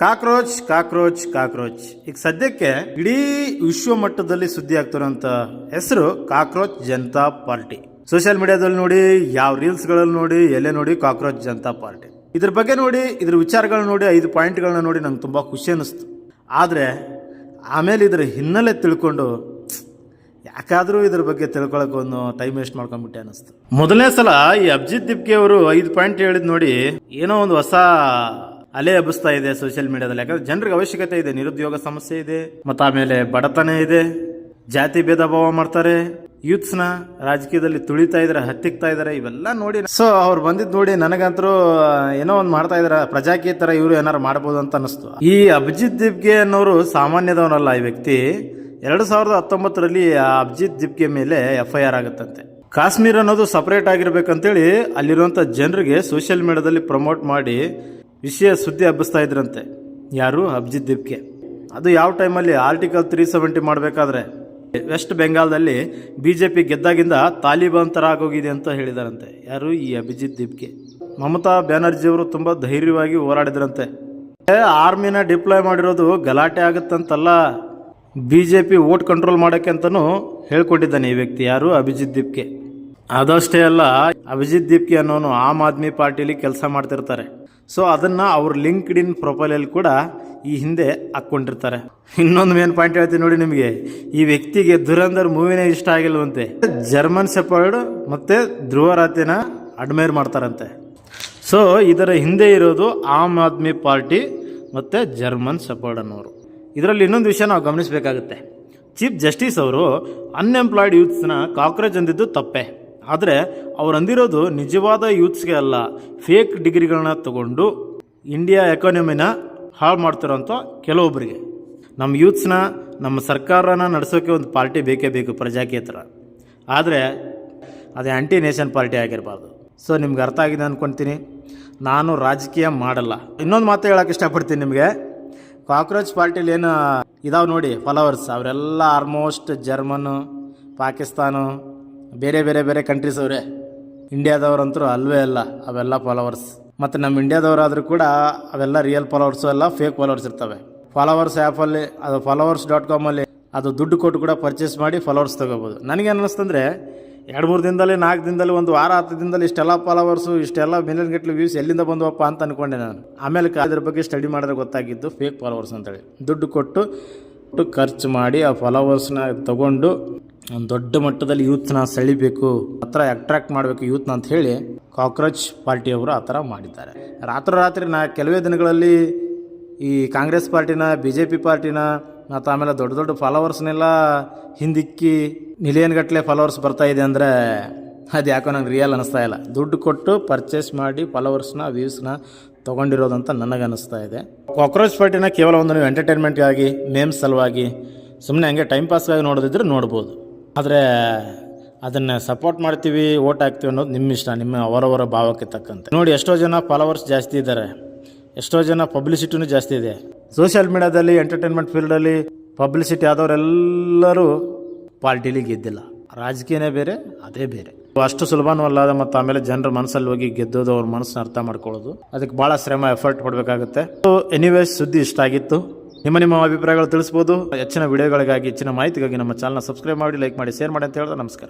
Cockroach cockroach cockroach ಈಗ ಸದ್ಯಕ್ಕೆ ಇಡೀ ವಿಶ್ವ ಮಟ್ಟದಲ್ಲಿ ಸುದ್ದಿ ಆಗ್ತಿರೋಂಥ ಹೆಸರು ಕಾಕ್ರೋಚ್ ಜನತಾ ಪಾರ್ಟಿ. ಸೋಷಿಯಲ್ ಮೀಡಿಯಾದಲ್ಲಿ ನೋಡಿ, ಯಾವ ರೀಲ್ಸ್ಗಳಲ್ಲಿ ನೋಡಿ, ಎಲ್ಲೇ ನೋಡಿ ಕಾಕ್ರೋಚ್ ಜನತಾ ಪಾರ್ಟಿ. ಇದ್ರ ಬಗ್ಗೆ ನೋಡಿ, ಇದ್ರ ವಿಚಾರಗಳನ್ನ ನೋಡಿ, 5 ಪಾಯಿಂಟ್ಗಳನ್ನ ನೋಡಿ ನಂಗೆ ತುಂಬ ಖುಷಿ ಅನ್ನಿಸ್ತು. ಆದರೆ ಆಮೇಲೆ ಇದರ ಹಿನ್ನೆಲೆ ತಿಳ್ಕೊಂಡು ಯಾಕಾದರೂ ಇದ್ರ ಬಗ್ಗೆ ತಿಳ್ಕೊಳಕ್ಕೆ ಒಂದು ಟೈಮ್ ವೇಸ್ಟ್ ಮಾಡ್ಕೊಂಡ್ಬಿಟ್ಟೆ ಅನ್ನಿಸ್ತು. ಮೊದಲನೇ ಸಲ ಈ ಅಭಿಜಿತ್ ದಿಪ್ಕೆ ಅವರು 5 ಪಾಯಿಂಟ್ ಹೇಳಿದ್ ನೋಡಿ ಏನೋ ಒಂದು ಹೊಸ ಅಲೆ ಹಬ್ಬಿಸ್ತಾ ಇದೆ ಸೋಷಿಯಲ್ ಮೀಡಿಯಾದಲ್ಲಿ. ಯಾಕಂದ್ರೆ ಜನರಿಗೆ ಅವಶ್ಯಕತೆ ಇದೆ, ನಿರುದ್ಯೋಗ ಸಮಸ್ಯೆ ಇದೆ, ಮತ್ತು ಆಮೇಲೆ ಬಡತನ ಇದೆ, ಜಾತಿ ಭೇದ ಭಾವ ಮಾಡ್ತಾರೆ, ಯೂತ್ಸ್ನ ರಾಜಕೀಯದಲ್ಲಿ ತುಳಿತಾ ಇದಾರೆ, ಹತ್ತಿಕ್ತಾ ಇದಾರೆ, ಇವೆಲ್ಲ ನೋಡಿ ಸೊ ಅವ್ರು ಬಂದಿದ್ ನೋಡಿ ನನಗಂತರೂ ಏನೋ ಒಂದು ಮಾಡ್ತಾ ಇದಾರೆ, ಪ್ರಜಾಕೀಯ ತರ ಇವರು ಏನಾರು ಮಾಡ್ಬೋದು ಅಂತ ಅನಿಸ್ತು. ಈ ಅಭಿಜಿತ್ ದಿಪ್ಕೆ ಅನ್ನೋರು ಸಾಮಾನ್ಯದವನಲ್ಲ. ಈ ವ್ಯಕ್ತಿ 2019ರಲ್ಲಿ ಅಭಿಜಿತ್ ದಿಪ್ಕೆ ಮೇಲೆ FIR ಆಗುತ್ತಂತೆ. ಕಾಶ್ಮೀರ ಅನ್ನೋದು ಸಪರೇಟ್ ಆಗಿರ್ಬೇಕಂತೇಳಿ ಅಲ್ಲಿರುವಂಥ ಜನರಿಗೆ ಸೋಷಿಯಲ್ ಮೀಡಿಯಾದಲ್ಲಿ ಪ್ರಮೋಟ್ ಮಾಡಿ ವಿಷಯ ಸುದ್ದಿ ಹಬ್ಬಿಸ್ತಾ ಇದ್ರಂತೆ. ಯಾರು? ಅಭಿಜಿತ್ ದಿಪ್ಕೆ. ಅದು ಯಾವ ಟೈಮಲ್ಲಿ ಆರ್ಟಿಕಲ್ 370 ಮಾಡಬೇಕಾದ್ರೆ ವೆಸ್ಟ್ ಬೆಂಗಾಲ್ದಲ್ಲಿ BJP ಗೆದ್ದಾಗಿಂದ ತಾಲಿಬಾನ್ ಥರ ಆಗೋಗಿದೆ ಅಂತ ಹೇಳಿದಾರಂತೆ. ಯಾರು? ಈ ಅಭಿಜಿತ್ ದಿಪ್ಕೆ. ಮಮತಾ ಬ್ಯಾನರ್ಜಿಯವರು ತುಂಬ ಧೈರ್ಯವಾಗಿ ಹೋರಾಡಿದ್ರಂತೆ. ಆರ್ಮಿನ ಡಿಪ್ಲಾಯ್ ಮಾಡಿರೋದು ಗಲಾಟೆ ಆಗುತ್ತಂತಲ್ಲ, BJP ವೋಟ್ ಕಂಟ್ರೋಲ್ ಮಾಡೋಕ್ಕೆ ಅಂತಲೂ ಹೇಳ್ಕೊಟ್ಟಿದ್ದಾನೆ ಈ ವ್ಯಕ್ತಿ. ಯಾರು? ಅಭಿಜಿತ್ ದಿಪ್ಕೆ. ಅದಷ್ಟೇ ಅಲ್ಲ, ಅಭಿಜಿತ್ ದಿಪ್ಕೆ ಅನ್ನೋನು ಆಮ್ ಆದ್ಮಿ ಪಾರ್ಟಿಲಿ ಕೆಲಸ ಮಾಡ್ತಿರ್ತಾರೆ. ಸೊ ಅದನ್ನು ಅವ್ರ ಲಿಂಕ್ಡ್ ಇನ್ ಪ್ರೊಫೈಲಲ್ಲಿ ಕೂಡ ಈ ಹಿಂದೆ ಹಾಕ್ಕೊಂಡಿರ್ತಾರೆ. ಇನ್ನೊಂದು ಮೇನ್ ಪಾಯಿಂಟ್ ಹೇಳ್ತೀನಿ ನೋಡಿ ನಿಮಗೆ. ಈ ವ್ಯಕ್ತಿಗೆ ಧುರಂಧರ್ ಮೂವಿನೇ ಇಷ್ಟ ಆಗಿಲ್ವಂತೆ. ಜರ್ಮನ್ ಶೆಪರ್ಡ್ ಮತ್ತು ಧ್ರುವ ರಾತಿನ ಅಡ್ಮೈರ್ ಮಾಡ್ತಾರಂತೆ. ಸೊ ಇದರ ಹಿಂದೆ ಇರೋದು ಆಮ್ ಆದ್ಮಿ ಪಾರ್ಟಿ ಮತ್ತು ಜರ್ಮನ್ ಶೆಪರ್ಡ್ ಅನ್ನೋರು. ಇದರಲ್ಲಿ ಇನ್ನೊಂದು ವಿಷಯ ನಾವು ಗಮನಿಸಬೇಕಾಗುತ್ತೆ. ಚೀಫ್ ಜಸ್ಟಿಸ್ ಅವರು ಅನ್ಎಂಪ್ಲಾಯ್ಡ್ ಯೂತ್ಸ್ನ ಕಾಕ್ರೋಚ್ ಅಂದಿದ್ದು ತಪ್ಪೆ. ಆದರೆ ಅವ್ರು ಅಂದಿರೋದು ನಿಜವಾದ ಯೂತ್ಸ್ಗೆ ಅಲ್ಲ, ಫೇಕ್ ಡಿಗ್ರಿಗಳನ್ನ ತಗೊಂಡು ಇಂಡಿಯಾ ಎಕಾನಮಿನ ಹಾಳು ಮಾಡ್ತಿರೋಂಥ ಕೆಲವೊಬ್ಬರಿಗೆ. ನಮ್ಮ ಯೂತ್ಸ್ನ, ನಮ್ಮ ಸರ್ಕಾರನ ನಡೆಸೋಕ್ಕೆ ಒಂದು ಪಾರ್ಟಿ ಬೇಕೇ ಬೇಕು, ಪ್ರಜಾಕೀಯತರ. ಆದರೆ ಅದೇ ಆಂಟಿ ನೇಷನ್ ಪಾರ್ಟಿ ಆಗಿರಬಾರ್ದು. ಸೊ ನಿಮ್ಗೆ ಅರ್ಥ ಆಗಿದೆ ಅಂದ್ಕೊಳ್ತೀನಿ. ನಾನು ರಾಜಕೀಯ ಮಾಡಲ್ಲ. ಇನ್ನೊಂದು ಮಾತು ಹೇಳೋಕೆ ಇಷ್ಟಪಡ್ತೀನಿ ನಿಮಗೆ. ಕಾಕ್ರೋಚ್ ಪಾರ್ಟಿಲಿ ಏನು ಇದಾವೆ ನೋಡಿ ಫಾಲೋವರ್ಸ್, ಅವರೆಲ್ಲ ಆಲ್ಮೋಸ್ಟ್ ಜರ್ಮನು, ಪಾಕಿಸ್ತಾನ, ಬೇರೆ ಬೇರೆ ಬೇರೆ ಕಂಟ್ರೀಸ್ ಅವರೇ. ಇಂಡಿಯಾದವ್ರಂತರೂ ಅಲ್ವೇ ಅಲ್ಲ ಅವೆಲ್ಲ ಫಾಲೋವರ್ಸ್. ಮತ್ತು ನಮ್ಮ ಇಂಡಿಯಾದವರಾದರೂ ಕೂಡ ಅವೆಲ್ಲ ರಿಯಲ್ ಫಾಲೋವರ್ಸು ಅಲ್ಲ, ಫೇಕ್ ಫಾಲೋವರ್ಸ್ ಇರ್ತವೆ. ಫಾಲೋವರ್ಸ್ ಆ್ಯಪಲ್ಲಿ, ಅದು followers.com ಅದು ದುಡ್ಡು ಕೊಟ್ಟು ಕೂಡ ಪರ್ಚೇಸ್ ಮಾಡಿ ಫಾಲೋವರ್ಸ್ ತೊಗೋಬೋದು. ನನಗೇನು ಅನ್ನಿಸ್ತಂದರೆ 2-3 ದಿನದಲ್ಲಿ, 4 ದಿನದಲ್ಲಿ, 1 ವಾರ 10 ದಿನದಲ್ಲಿ ಇಷ್ಟೆಲ್ಲ ಫಾಲೋವರ್ಸು, ಇಷ್ಟೆಲ್ಲ ಮಿಲಿಯನ್ ಗಟ್ಟಲೆ ವ್ಯೂಸ್ ಎಲ್ಲಿಂದ ಬಂದವಪ್ಪ ಅಂತ ಅಂದ್ಕೊಂಡೆ ನಾನು. ಆಮೇಲೆ ಅದ್ರ ಬಗ್ಗೆ ಸ್ಟಡಿ ಮಾಡಿದ್ರೆ ಗೊತ್ತಾಗಿದ್ದು ಫೇಕ್ ಫಾಲೋವರ್ಸ್ ಅಂತೇಳಿ. ದುಡ್ಡು ಕೊಟ್ಟು ಖರ್ಚು ಮಾಡಿ ಆ ಫಾಲೋವರ್ಸ್ನ ತಗೊಂಡು ಒಂದು ದೊಡ್ಡ ಮಟ್ಟದಲ್ಲಿ ಯೂತ್ನ ಸೆಳಿಬೇಕು, ಆ ಥರ ಅಟ್ರಾಕ್ಟ್ ಮಾಡಬೇಕು ಯೂತ್ನ ಅಂತ ಹೇಳಿ ಕಾಕ್ರೋಚ್ ಪಾರ್ಟಿಯವರು ಆ ಥರ ಮಾಡಿದ್ದಾರೆ. ರಾತ್ರಿ ಕೆಲವೇ ದಿನಗಳಲ್ಲಿ ಈ ಕಾಂಗ್ರೆಸ್ ಪಾರ್ಟಿನ, BJP ಪಾರ್ಟಿನ, ಮತ್ತು ಆಮೇಲೆ ದೊಡ್ಡ ದೊಡ್ಡ ಫಾಲೋವರ್ಸ್ನೆಲ್ಲ ಹಿಂದಿಕ್ಕಿ ಮಿಲಿಯನ್ ಗಟ್ಟಲೆ ಫಾಲೋವರ್ಸ್ ಬರ್ತಾ ಇದೆ ಅಂದರೆ ಅದು ಯಾಕೋ ನಂಗೆ ರಿಯಲ್ ಅನ್ನಿಸ್ತಾ ಇಲ್ಲ. ದುಡ್ಡು ಕೊಟ್ಟು ಪರ್ಚೇಸ್ ಮಾಡಿ ಫಾಲೋವರ್ಸ್ನ, ವ್ಯೂಸ್ನ ತೊಗೊಂಡಿರೋದಂತ ನನಗೆ ಅನ್ನಿಸ್ತಾ ಇದೆ. ಕಾಕ್ರೋಚ್ ಪಾರ್ಟಿನ ಕೇವಲ ಒಂದು ಎಂಟರ್ಟೈನ್ಮೆಂಟ್ಗಾಗಿ, ಮೇಮ್ಸ್ ಸಲುವಾಗಿ, ಸುಮ್ಮನೆ ಹಂಗೆ ಟೈಮ್ ಪಾಸ್ಗಾಗಿ ನೋಡೋದಿದ್ರೆ ನೋಡ್ಬೋದು. ಆದರೆ ಅದನ್ನು ಸಪೋರ್ಟ್ ಮಾಡ್ತೀವಿ, ಓಟ್ ಹಾಕ್ತೀವಿ ಅನ್ನೋದು ನಿಮ್ಮ ಇಷ್ಟ, ನಿಮ್ಮ ಅವರವರ ಭಾವಕ್ಕೆ ತಕ್ಕಂತೆ. ನೋಡಿ, ಎಷ್ಟೋ ಜನ ಫಾಲೋವರ್ಸ್ ಜಾಸ್ತಿ ಇದ್ದಾರೆ, ಎಷ್ಟೋ ಜನ ಪಬ್ಲಿಸಿಟಿನೂ ಜಾಸ್ತಿ ಇದೆ. ಸೋಷಿಯಲ್ ಮೀಡಿಯಾದಲ್ಲಿ, ಎಂಟರ್ಟೈನ್ಮೆಂಟ್ ಫೀಲ್ಡಲ್ಲಿ ಪಬ್ಲಿಸಿಟಿ ಆದವರೆಲ್ಲರೂ ಪಾರ್ಟಿಲಿ ಗೆದ್ದಿಲ್ಲ. ರಾಜಕೀಯನೇ ಬೇರೆ, ಅದೇ ಬೇರೆ. ಅಷ್ಟು ಸುಲಭನೂ ಅಲ್ಲ. ಮತ್ತು ಆಮೇಲೆ ಜನರ ಮನಸ್ಸಲ್ಲಿ ಹೋಗಿ ಗೆದ್ದೋದು, ಅವ್ರ ಮನಸ್ಸನ್ನ ಅರ್ಥ ಮಾಡ್ಕೊಳ್ಳೋದು, ಅದಕ್ಕೆ ಭಾಳ ಶ್ರಮ, ಎಫರ್ಟ್ ಕೊಡಬೇಕಾಗುತ್ತೆ. ಎನಿವೇಸ್, ಸುದ್ದಿ ಇಷ್ಟ ಆಗಿತ್ತು. ನಿಮ್ಮ ಅಭಿಪ್ರಾಯಗಳು ತಿಳಿಸ್ಬೋದು. ಹೆಚ್ಚಿನ ವಿಡಿಯೋಗಳಿಗಾಗಿ, ಹೆಚ್ಚಿನ ಮಾಹಿತಿಗಾಗಿ ನಮ್ಮ ಚಾನಲ್ನ ಸಬ್ಸ್ಕ್ರೈಬ್ ಮಾಡಿ, ಲೈಕ್ ಮಾಡಿ, ಶೇರ್ ಮಾಡಿ ಅಂತ ಹೇಳಿದ್ರೆ ನಮಸ್ಕಾರ.